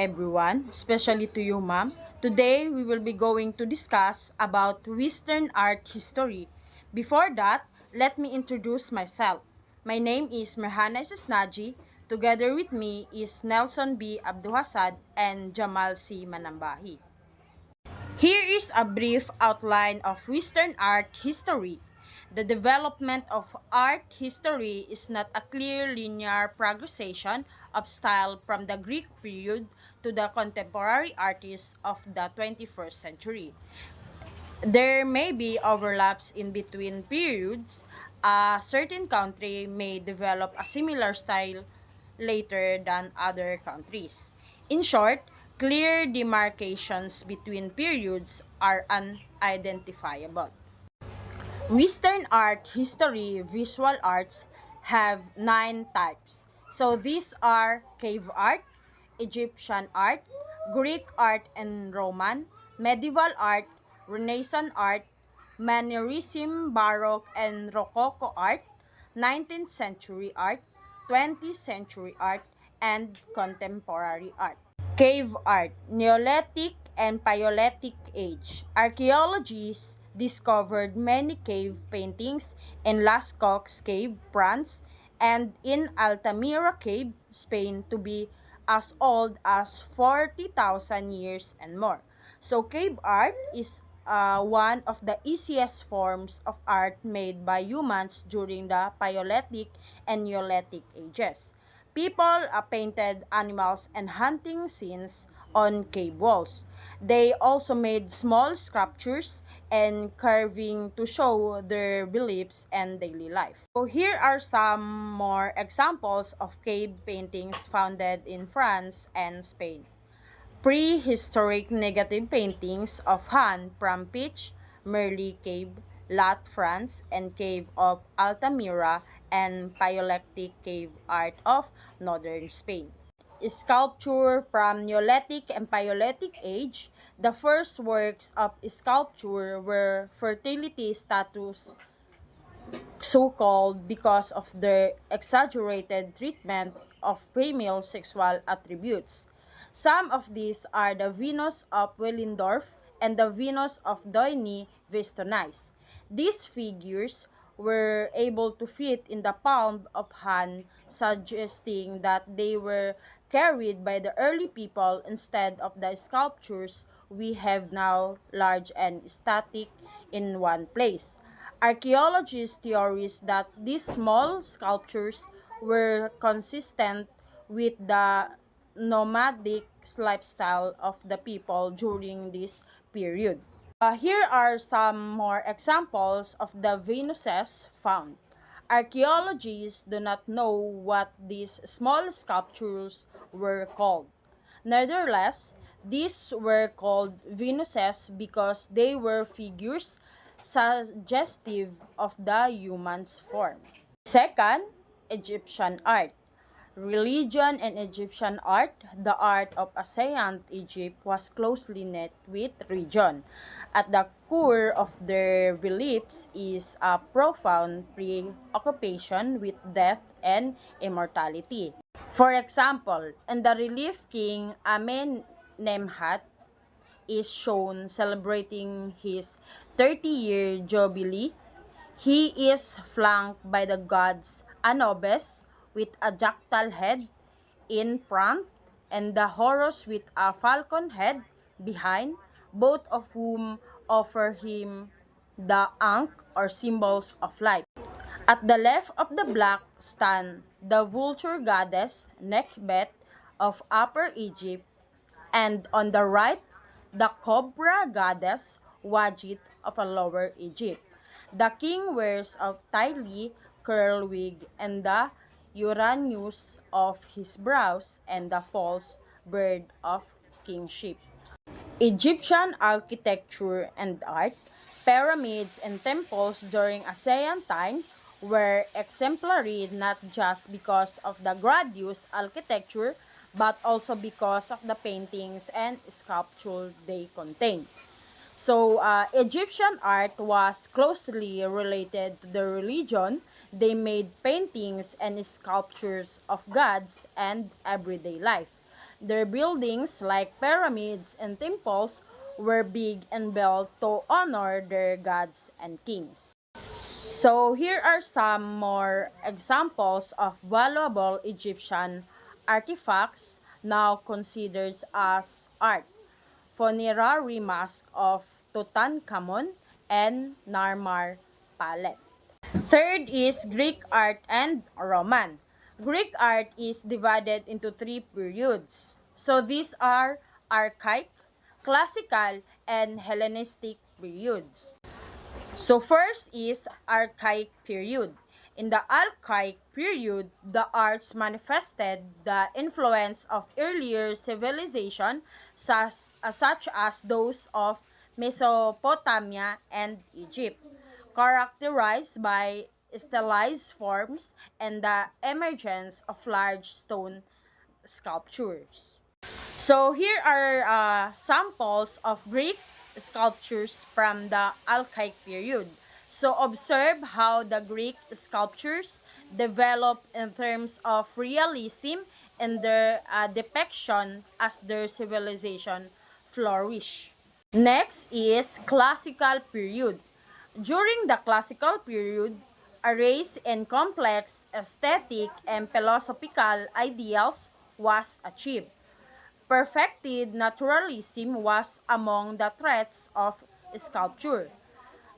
everyone, especially to you, ma'am. Today, we will be going to discuss about Western art history. Before that, let me introduce myself. My name is Merhana Sisnaji. Together with me is Nelson B. Abduhasad and Jamal C. Manambahi. Here is a brief outline of Western art history. The development of art history is not a clear linear progression of style from the Greek period to the contemporary artists of the 21st century. There may be overlaps in between periods. A certain country may develop a similar style later than other countries. In short, clear demarcations between periods are unidentifiable. Western art history visual arts have 9 types. So these are cave art, Egyptian art, Greek art and Roman, medieval art, Renaissance art, Mannerism, Baroque and Rococo art, 19th century art, 20th century art, and contemporary art. Cave art, Neolithic and Paleolithic age. Archaeologists discovered many cave paintings in Lascaux Cave, France, and in Altamira Cave, Spain, to be as old as 40,000 years and more. So cave art is one of the easiest forms of art made by humans during the Paleolithic and Neolithic ages. People painted animals and hunting scenes on cave walls. They also made small sculptures and carving to show their beliefs and daily life. So here are some more examples of cave paintings founded in France and Spain. Prehistoric negative paintings of Han from Pitch, Merli Cave, Lat, France, and Cave of Altamira, and Paleolithic cave art of northern Spain. Sculpture from Neolithic and Paleolithic age. The first works of sculpture were fertility statues, so-called because of their exaggerated treatment of female sexual attributes. Some of these are the Venus of Willendorf and the Venus of Doigny Vestonis. These figures were able to fit in the palm of hand, suggesting that they were carried by the early people instead of the sculptures we have now, large and static in one place. Archaeologists theorize that these small sculptures were consistent with the nomadic lifestyle of the people during this period. Here are some more examples of the Venuses found. Archaeologists do not know what these small sculptures were called. Nevertheless, these were called Venuses because they were figures suggestive of the human's form. Second, Egyptian art. Religion and Egyptian art. The art of ancient Egypt was closely knit with religion. At the core of their beliefs is a profound preoccupation with death and immortality. For example, in the relief, King Amenemhat is shown celebrating his 30-year jubilee. He is flanked by the gods Anubis with a jackal head in front and the Horus with a falcon head behind, both of whom offer him the Ankh or symbols of life. At the left of the block stand the vulture goddess Nekhbet of Upper Egypt, and on the right, the cobra goddess Wajit of Lower Egypt. The king wears a tightly curled wig and the Uranus of his brows and the false bird of kingship. Egyptian architecture and art, pyramids and temples during ancient times were exemplary not just because of the grandiose architecture but also because of the paintings and sculpture they contained. So, Egyptian art was closely related to the religion. They made paintings and sculptures of gods and everyday life. Their buildings, like pyramids and temples, were big and built to honor their gods and kings. So here are some more examples of valuable Egyptian artifacts now considered as art. Funerary mask of Tutankhamun and Narmer palette. Third is Greek art and Roman. Greek art is divided into three periods. So these are archaic, classical, and Hellenistic periods. So first is archaic period. In the archaic period, the arts manifested the influence of earlier civilization such as those of Mesopotamia and Egypt, characterized by stylized forms and the emergence of large stone sculptures. So here are samples of Greek sculptures from the archaic period. So observe how the Greek sculptures develop in terms of realism in their depiction as their civilization flourished. Next is classical period. During the classical period, a race in complex aesthetic and philosophical ideals was achieved. Perfected naturalism was among the threats of sculpture.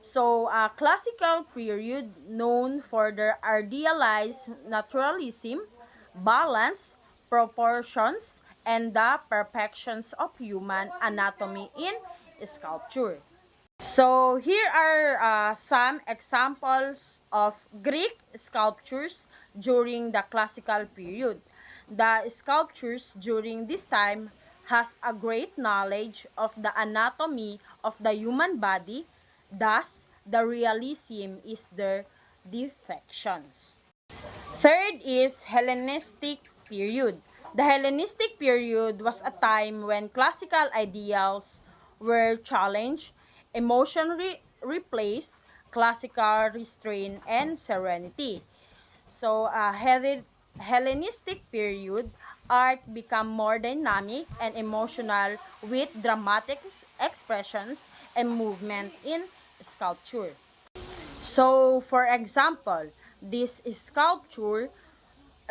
So, a classical period known for their idealized naturalism, balance, proportions, and the perfections of human anatomy in sculpture. So, here are some examples of Greek sculptures during the classical period. The sculptures during this time has a great knowledge of the anatomy of the human body, thus the realism is their defections. Third is Hellenistic period. The Hellenistic period was a time when classical ideals were challenged, emotion replaced classical restraint and serenity. So, Hellenistic period, art became more dynamic and emotional with dramatic expressions and movement in sculpture. So, for example, this sculpture,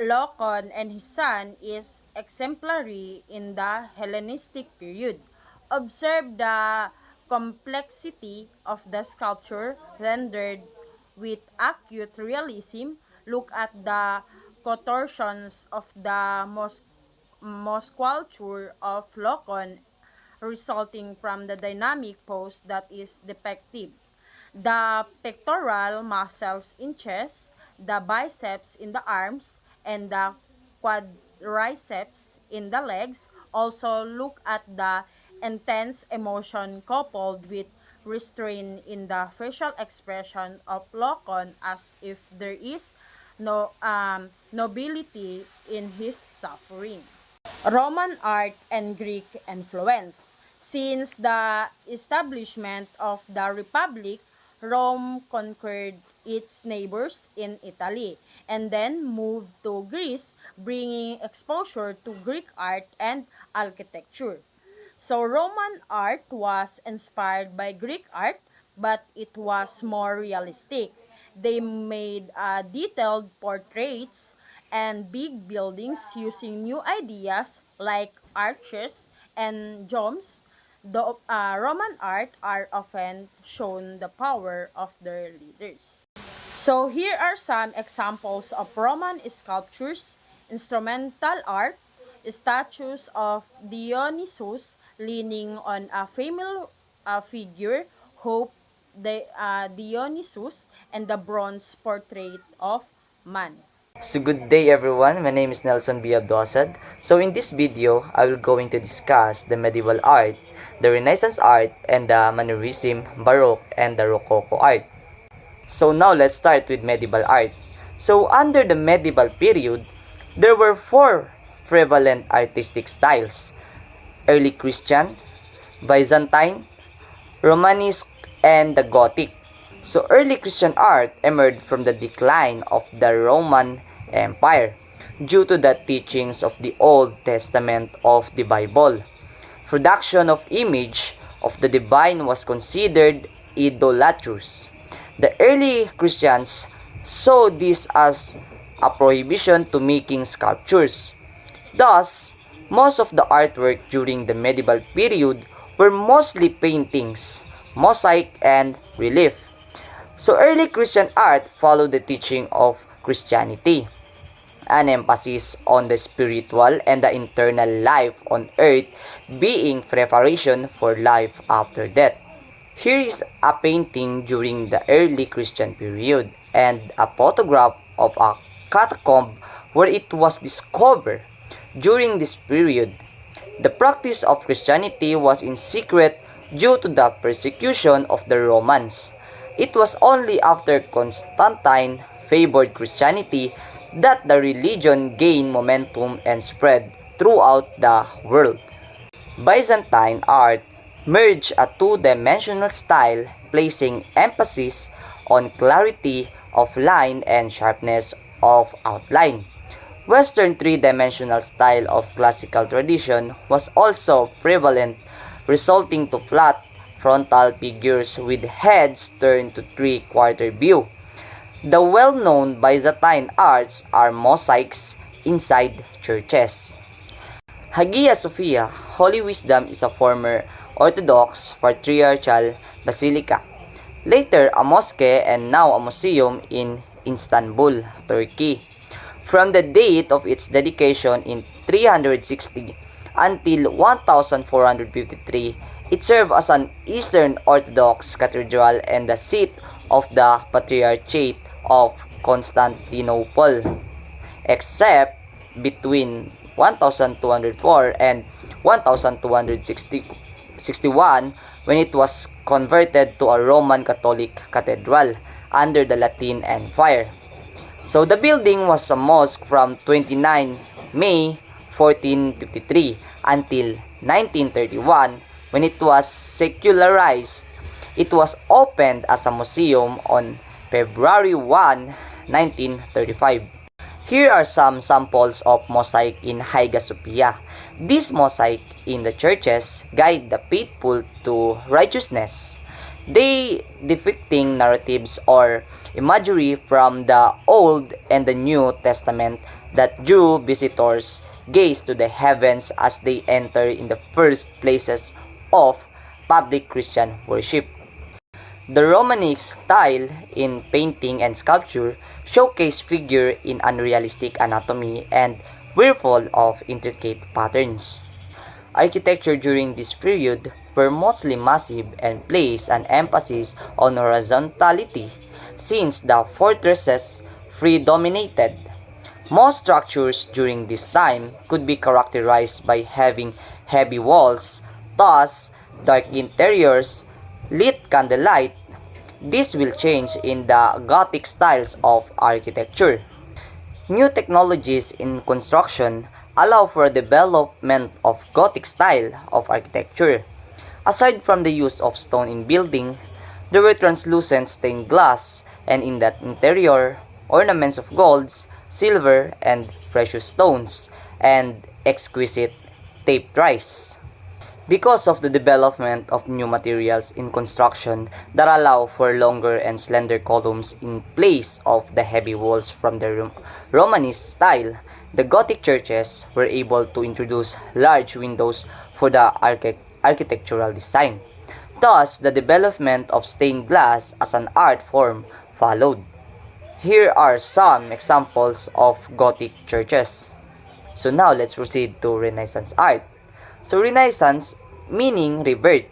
Locon and his son, is exemplary in the Hellenistic period. Observe the complexity of the sculpture rendered with acute realism. Look at the contortions of the musculature of Locon resulting from the dynamic pose that is depicted. The pectoral muscles in chest, the biceps in the arms, and the quadriceps in the legs. Also look at the intense emotion coupled with restraint in the facial expression of Locon, as if there is no nobility in his suffering. Roman art and Greek influence. Since the establishment of the Republic, Rome conquered its neighbors in Italy and then moved to Greece, bringing exposure to Greek art and architecture. So Roman art was inspired by Greek art, but it was more realistic. They made detailed portraits and big buildings using new ideas like arches and domes. The Roman art are often shown the power of their leaders. So here are some examples of Roman sculptures, instrumental art, statues of Dionysus leaning on a female figure, Hope, Dionysus, and the bronze portrait of man. So good day everyone, my name is Nelson B. Abdosad. So in this video, I will going to discuss the medieval art, the Renaissance art, and the Mannerism, Baroque, and the Rococo art. So now let's start with medieval art. So under the medieval period, there were four prevalent artistic styles: early Christian, Byzantine, Romanesque, and the Gothic. So early Christian art emerged from the decline of the Roman Empire. due to the teachings of the Old Testament of the Bible. Production of image of the divine was considered idolatrous. The early Christians saw this as a prohibition to making sculptures. Thus, most of the artwork during the medieval period were mostly paintings, mosaic, and relief. So early Christian art followed the teaching of Christianity, an emphasis on the spiritual and the internal life on earth being preparation for life after death. Here is a painting during the early Christian period and a photograph of a catacomb where it was discovered. During this period, the practice of Christianity was in secret due to the persecution of the Romans. It was only after Constantine favored Christianity that the religion gained momentum and spread throughout the world. Byzantine art merged a two-dimensional style, placing emphasis on clarity of line and sharpness of outline. Western three-dimensional style of classical tradition was also prevalent, resulting to flat frontal figures with heads turned to three-quarter view. The well-known Byzantine arts are mosaics inside churches. Hagia Sophia, Holy Wisdom, is a former Orthodox patriarchal basilica, later a mosque and now a museum in Istanbul, Turkey. From the date of its dedication in 360 until 1453, it served as an Eastern Orthodox cathedral and the seat of the Patriarchate of Constantinople, except between 1204 and 1261 when it was converted to a Roman Catholic cathedral under the Latin Empire. So the building was a mosque from 29 May 1453 until 1931 when it was secularized. It was opened as a museum on February 1, 1935. Here are some samples of mosaic in Hagia Sophia. This mosaic in the churches guide the faithful to righteousness. They depicting narratives or imagery from the Old and the New Testament that drew visitors gaze to the heavens as they enter in the first places of public Christian worship. The Romanesque style in painting and sculpture showcase figure in unrealistic anatomy and were full of intricate patterns. Architecture during this period were mostly massive and placed an emphasis on horizontality since the fortresses predominated. Most structures during this time could be characterized by having heavy walls, thus dark interiors, lit candlelight. This will change in the Gothic styles of architecture. New technologies in construction allow for development of Gothic style of architecture. Aside from the use of stone in building, there were translucent stained glass and in that interior, ornaments of golds, silver, and precious stones, and exquisite tapestries. Because of the development of new materials in construction that allow for longer and slender columns in place of the heavy walls from the Romanesque style, the Gothic churches were able to introduce large windows for the architectural design. Thus, the development of stained glass as an art form followed. Here are some examples of Gothic churches. So now let's proceed to Renaissance art. So Renaissance, meaning rebirth,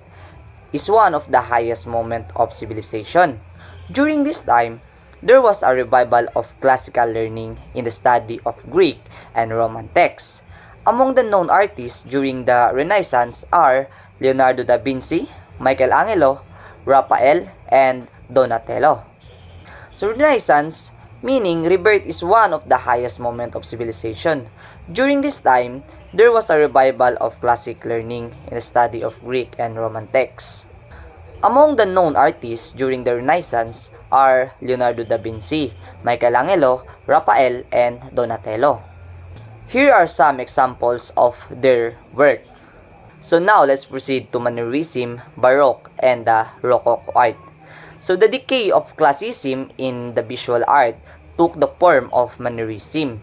is one of the highest moments of civilization. During this time, there was a revival of classical learning in the study of Greek and Roman texts. Among the known artists during the Renaissance are Leonardo da Vinci, Michelangelo, Raphael, and Donatello. So Renaissance, meaning rebirth, is one of the highest moments of civilization. During this time, there was a revival of classic learning in the study of Greek and Roman texts. Among the known artists during the Renaissance are Leonardo da Vinci, Michelangelo, Raphael, and Donatello. Here are some examples of their work. So now let's proceed to Mannerism, Baroque, and the Rococo art. So the decay of classicism in the visual art took the form of Mannerism,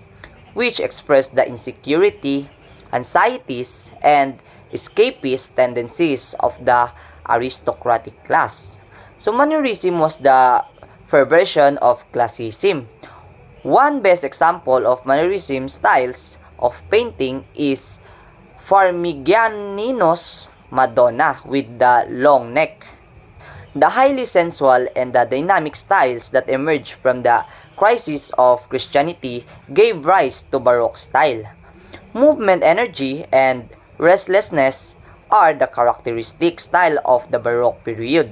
which expressed the insecurity, anxieties, and escapist tendencies of the aristocratic class. So Mannerism was the perversion of classicism. One best example of Mannerism styles of painting is Parmigianino's Madonna with the long neck. The highly sensual and the dynamic styles that emerged from the crisis of Christianity gave rise to Baroque style. Movement energy and restlessness are the characteristic style of the Baroque period.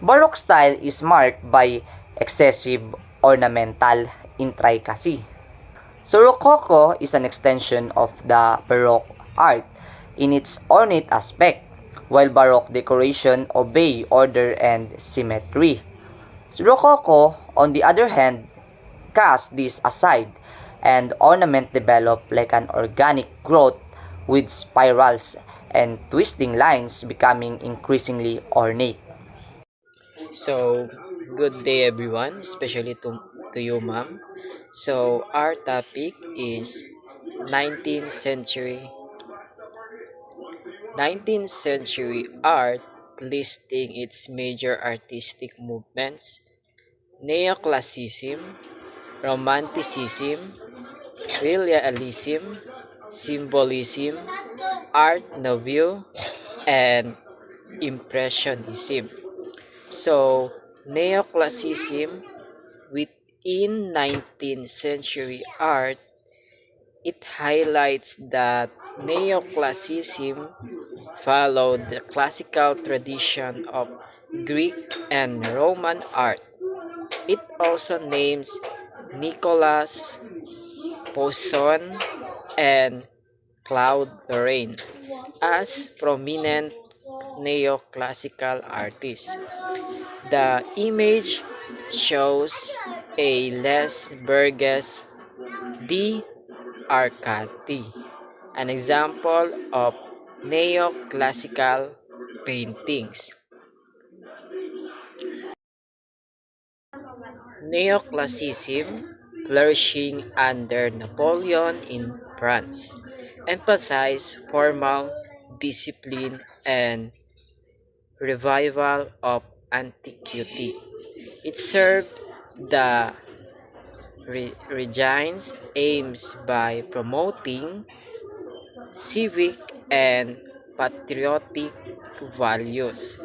Baroque style is marked by excessive ornamental intricacy. So Rococo is an extension of the Baroque art in its ornate aspect, while Baroque decoration obey order and symmetry. So Rococo, on the other hand, cast this aside, and ornament developed like an organic growth with spirals and twisting lines becoming increasingly ornate. So, good day everyone, especially to you ma'am. So, our topic is 19th century 19th century art, listing its major artistic movements: Neoclassicism, Romanticism, Realism, Symbolism, Art Nouveau, and Impressionism. So, Neoclassicism, within 19th century art, it highlights that Neoclassicism followed the classical tradition of Greek and Roman art. It also names Nicolas Poussin and Claude Lorraine as prominent neoclassical artists. The image shows a Les Burges di Arcati, an example of neoclassical paintings. Neoclassicism, flourishing under Napoleon in France, emphasized formal discipline and revival of antiquity. It served the regime's aims by promoting civic and patriotic values.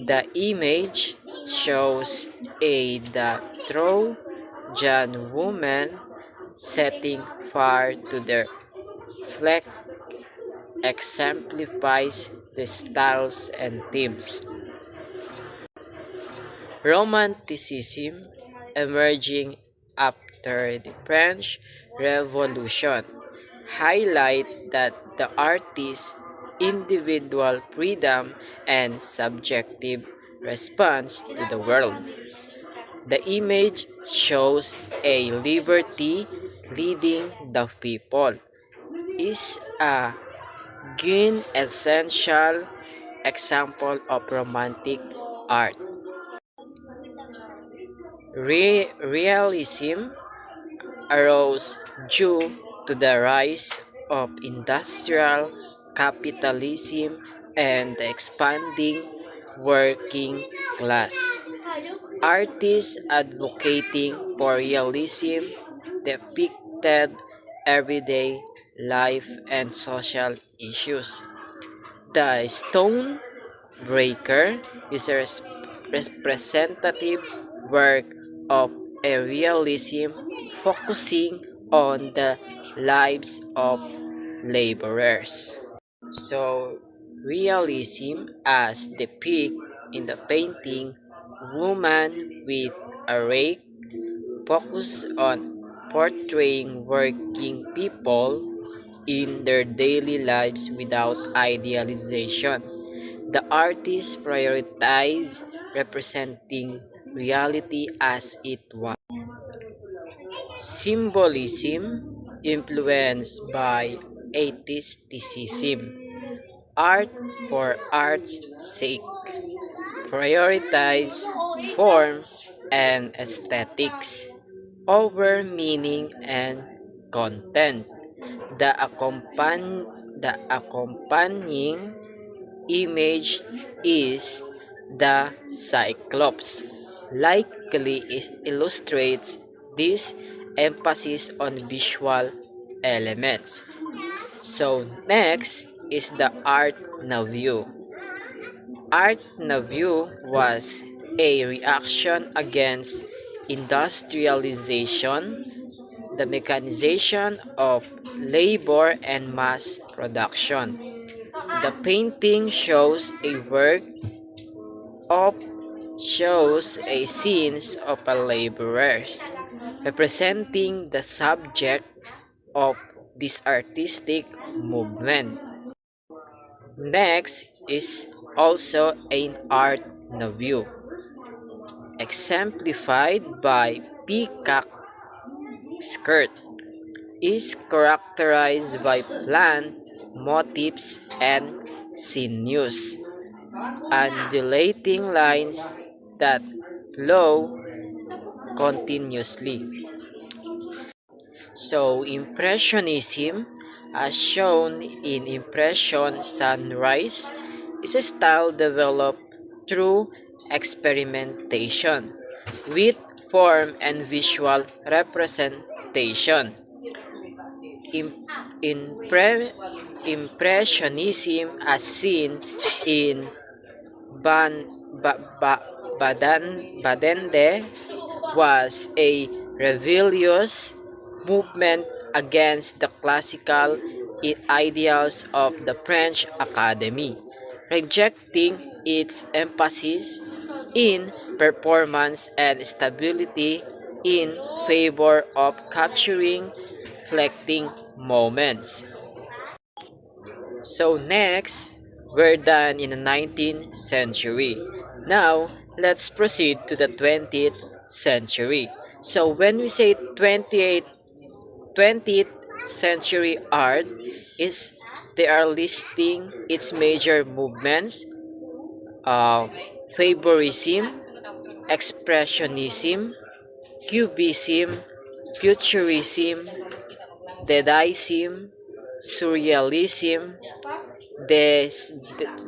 The image shows the Trojan woman setting fire to their flag, exemplifies the styles and themes. Romanticism, emerging after the French Revolution, highlight that the artist's individual freedom and subjective response to the world. The image shows a liberty leading the people, is a essential example of romantic art. Realism arose due to the rise of industrial capitalism and the expanding working class. Artists advocating for realism depicted everyday life and social issues. The Stone Breaker is a representative work of a realism focusing on the lives of laborers. So, realism as depicted in the painting Woman with a Rake focus on portraying working people in their daily lives without idealization. The artist prioritized representing reality as it was. Symbolism influenced by aestheticism, art for art's sake, prioritize form and aesthetics over meaning and content. The accompanying image is the Cyclops, likely illustrates this emphasis on visual elements. So next is the Art Nouveau. Art Nouveau was a reaction against industrialization, the mechanization of labor and mass production. The painting of shows a scenes of a laborers representing the subject of this artistic movement. Next is also an art nouveau, exemplified by peacock skirt, is characterized by plant motifs and sinuous, undulating lines that flow continuously. So, Impressionism, as shown in Impression Sunrise, is a style developed through experimentation with form and visual representation. Im- impre- Impressionism, as seen in Ban, Badende, was a rebellious movement against the classical ideals of the French Academy, rejecting its emphasis in performance and stability in favor of capturing fleeting moments. So next, we're done in the 19th century. Now, let's proceed to the 20th century. So when we say 20th century art, is they are listing its major movements: uh, favorism, expressionism, cubism, futurism, dadaism, surrealism, Des,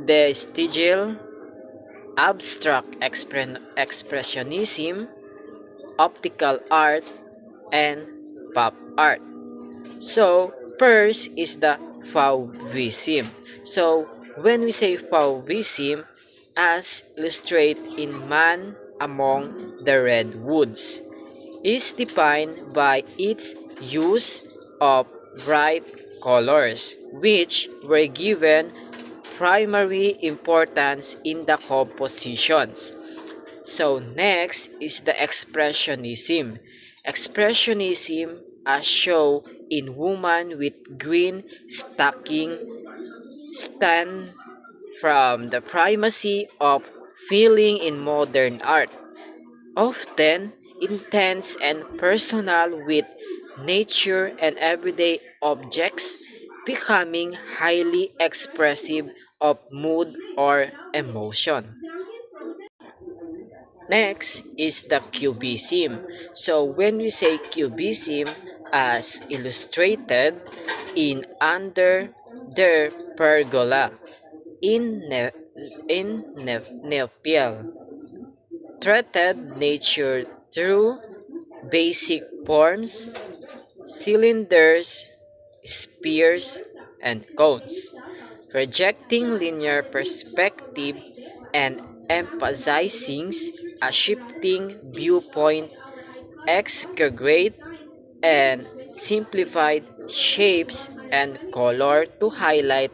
vestigial, abstract expressionism, optical art, and pop art. So, first is the Fauvism. So, when we say Fauvism, as illustrated in Man Among the Redwoods, is defined by its use of bright colors, which were given primary importance in the compositions. So next is the Expressionism. Expressionism, as shown in Woman with Green Stocking, stand from the primacy of feeling in modern art, often intense and personal with nature and everyday objects, becoming highly expressive of mood or emotion. Next is the Cubism. So when we say Cubism, as illustrated in Under the Pergola in Nepal, treated nature through basic forms, cylinders, spheres, and cones, rejecting linear perspective and emphasizing a shifting viewpoint, exaggerate and simplified shapes and color to highlight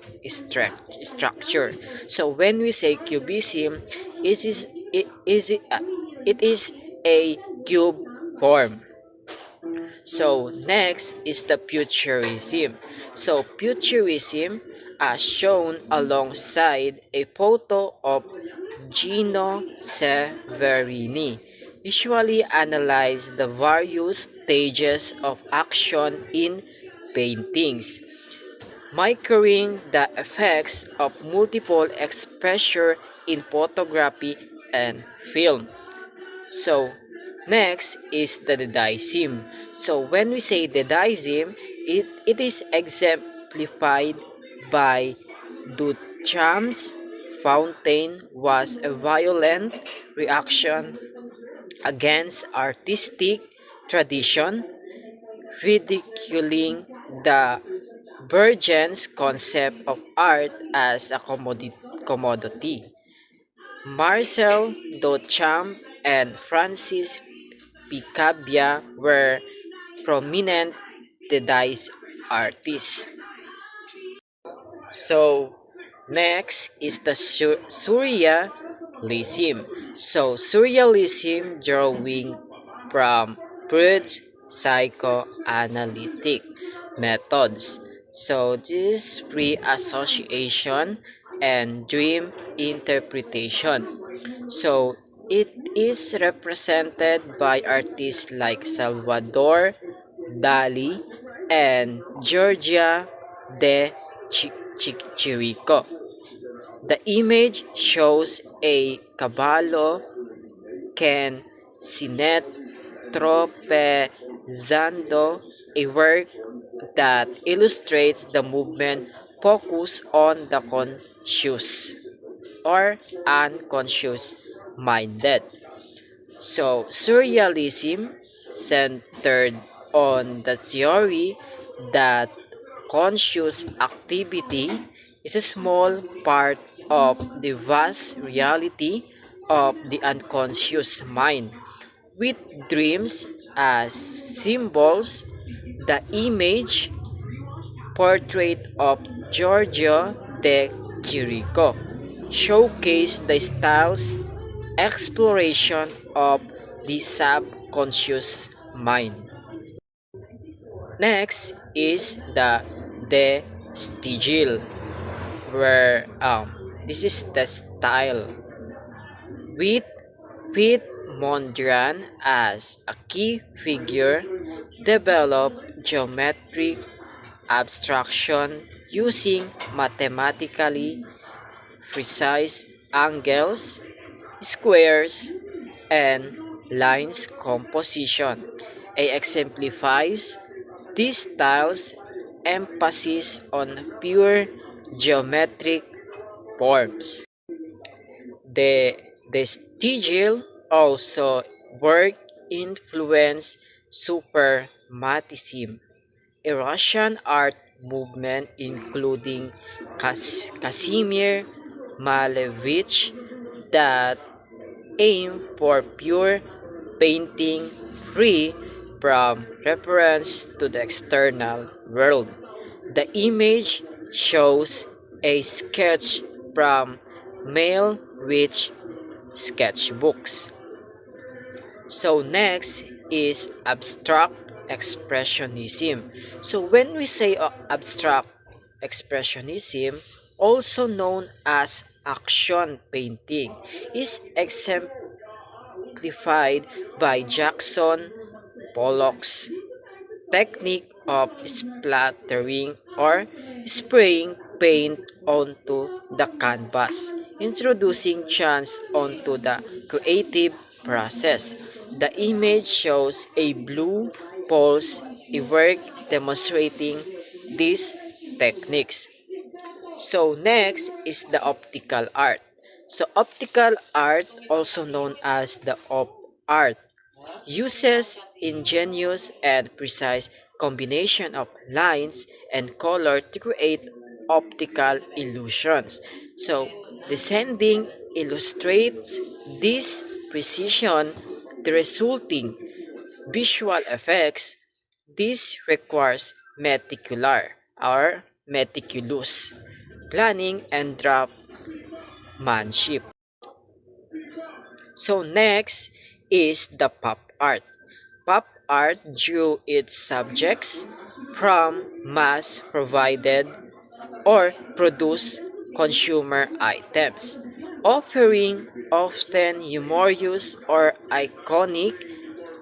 structure. So when we say cubism, it is a cube form. So next is the Futurism. So Futurism, as shown alongside a photo of Gino Severini, usually analyze the various stages of action in paintings, mirroring the effects of multiple exposure in photography and film. So, next is the Dadaism. So, when we say Dadaism, it is exemplified by Duchamp's Fountain was a violent reaction against artistic tradition, ridiculing the Bergen's concept of art as a commodity. Marcel Duchamp and Francis Picabia were prominent Dadaist artists. So, next is the Surrealism. So, Surrealism drawing from Freud's psychoanalytic methods. So, this is free association and dream interpretation. So, it is represented by artists like Salvador Dali and Georgia de Chirico. The image shows a caballo can sinet tropezando, a work that illustrates the movement focused on the conscious or unconscious minded. So, Surrealism centered on the theory that conscious activity is a small part of the vast reality of the unconscious mind. With dreams as symbols, the image portrait of Giorgio de Chirico showcased the style's exploration of the subconscious mind. Next is the De Stigil, where this is the style with Piet Mondrian as a key figure, developed geometric abstraction using mathematically precise angles, squares, and lines composition. It exemplifies this style's emphasis on pure geometric forms. The Stigil also work influenced Suprematism, a Russian art movement including Kazimir Malevich that aim for pure painting free from reference to the external world. The image shows a sketch from male rich sketchbooks. So next is abstract expressionism. So when we say abstract expressionism, also known as action painting, is exemplified by Jackson Pollock's technique of splattering or spraying paint onto the canvas, introducing chance onto the creative process. The image shows a blue pulse, a work demonstrating these techniques. So next is the optical art. So optical art, also known as the op art, uses ingenious and precise combination of lines and color to create optical illusions. So, descending illustrates this precision, the resulting visual effects. This requires meticulous planning and draftsmanship. So next is the pop art. Pop art drew its subjects from mass provided or produced consumer items, offering often humorous or iconic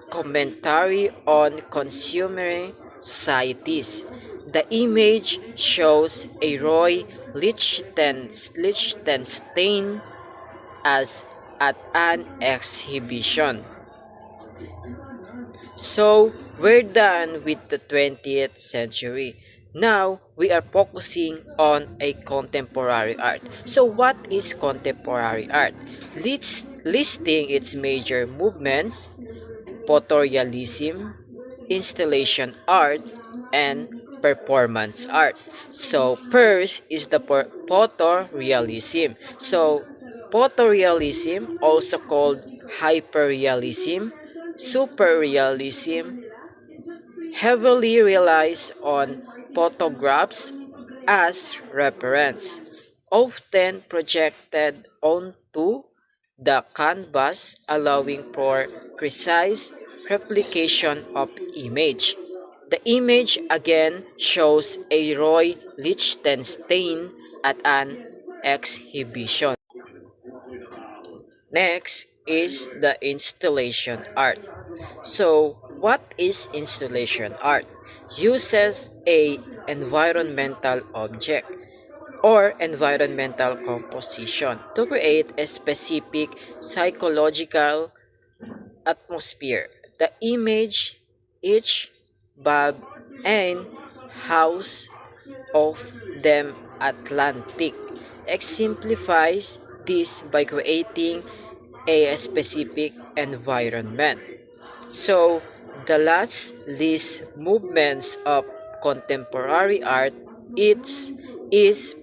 commentary on consumer societies. The image shows a Roy Lichtenstein as at an exhibition. So, we're done with the 20th century. Now, we are focusing on a contemporary art. So, what is contemporary art? Listing its major movements: photorealism, installation art, and performance art. So first is the photorealism. So photorealism, also called hyperrealism, superrealism, heavily relies on photographs as reference, often projected onto the canvas, allowing for precise replication of image. The image again shows a Roy Lichtenstein at an exhibition. Next is the installation art. So, what is installation art? Uses a environmental object or environmental composition to create a specific psychological atmosphere. The image, each bulb and house of them Atlantic exemplifies this by creating a specific environment. So, the last list movements of contemporary art is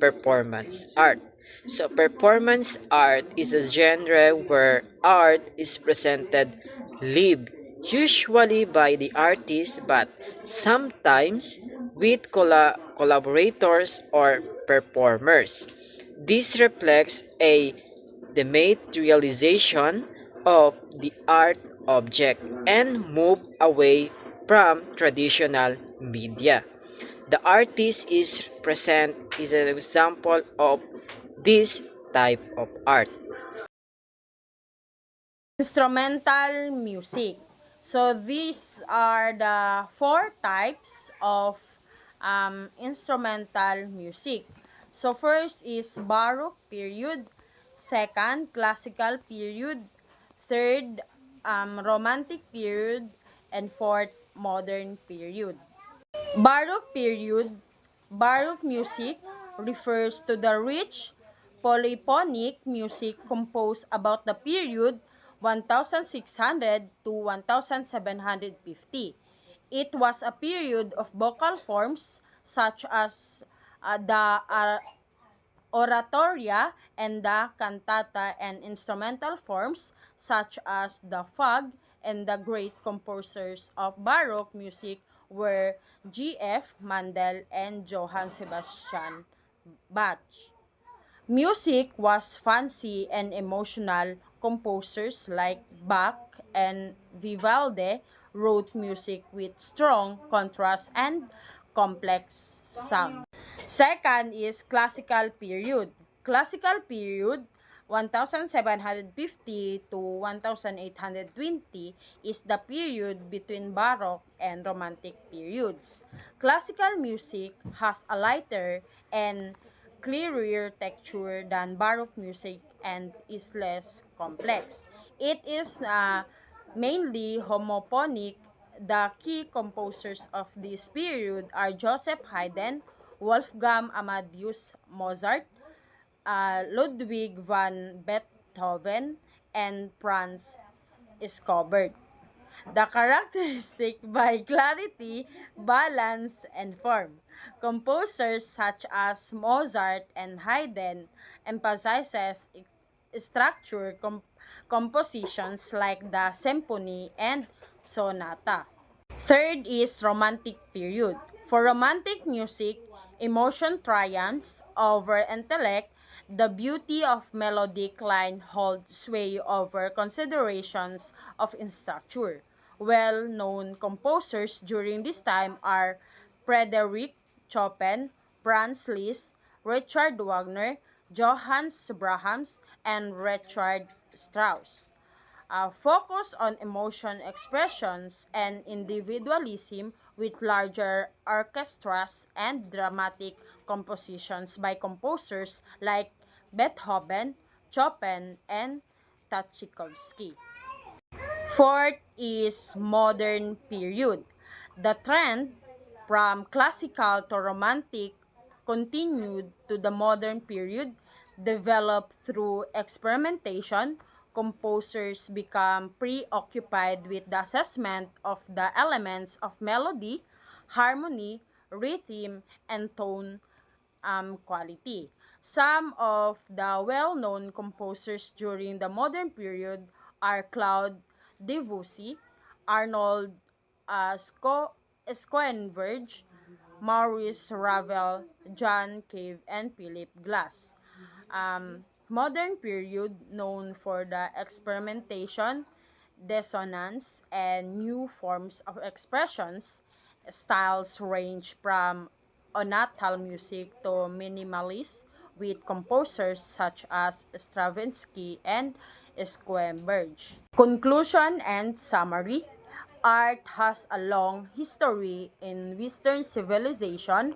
performance art. So, performance art is a genre where art is presented live, usually by the artist, but sometimes with collaborators or performers. This reflects a dematerialization of the art object and move away from traditional media. The artist is present is an example of this type of art. Instrumental music. So these are the four types of instrumental music. So first is Baroque period, second classical period, third romantic period, and fourth modern period. Baroque period, Baroque music refers to the rich polyphonic music composed about the period 1600 to 1750. It was a period of vocal forms such as the oratoria and the cantata, and instrumental forms such as the fugue, and the great composers of Baroque music were G.F. Mandel and Johann Sebastian Bach. Music was fancy and emotional. Composers like Bach and Vivaldi wrote music with strong contrast and complex sound. Second is classical period. Classical period 1750 to 1820 is the period between Baroque and Romantic periods. Classical music has a lighter and clearer texture than Baroque music and is less complex. It is mainly homophonic. The key composers of this period are Joseph Haydn, Wolfgang Amadeus Mozart, Ludwig van Beethoven, and Franz Schubert. The characteristic by clarity, balance, and form. Composers such as Mozart and Haydn emphasizes structure compositions like the symphony and sonata. Third is romantic period. For romantic music, emotion triumphs over intellect. The beauty of melodic line holds sway over considerations of structure. Well-known composers during this time are Frederick Chopin, Franz Liszt, Richard Wagner, Johann Brahms, and Richard Strauss. Focus on emotion expressions and individualism with larger orchestras and dramatic compositions by composers like Beethoven, Chopin, and Tchaikovsky. Fourth is modern period. The trend from classical to romantic continued to the modern period, developed through experimentation. Composers become preoccupied with the assessment of the elements of melody, harmony, rhythm, and tone quality. Some of the well-known composers during the modern period are Claude Debussy, Arnold Schoenberg, Maurice Ravel, John Cave, and Philip Glass. Modern period known for the experimentation, dissonance, and new forms of expressions. Styles range from onatal music to minimalist, with composers such as Stravinsky and Schoenberg. Conclusion and summary. Art has a long history in Western civilization,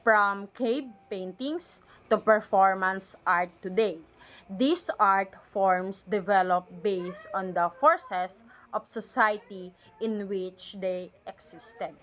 from cave paintings to performance art today. These art forms develop based on the forces of society in which they existed.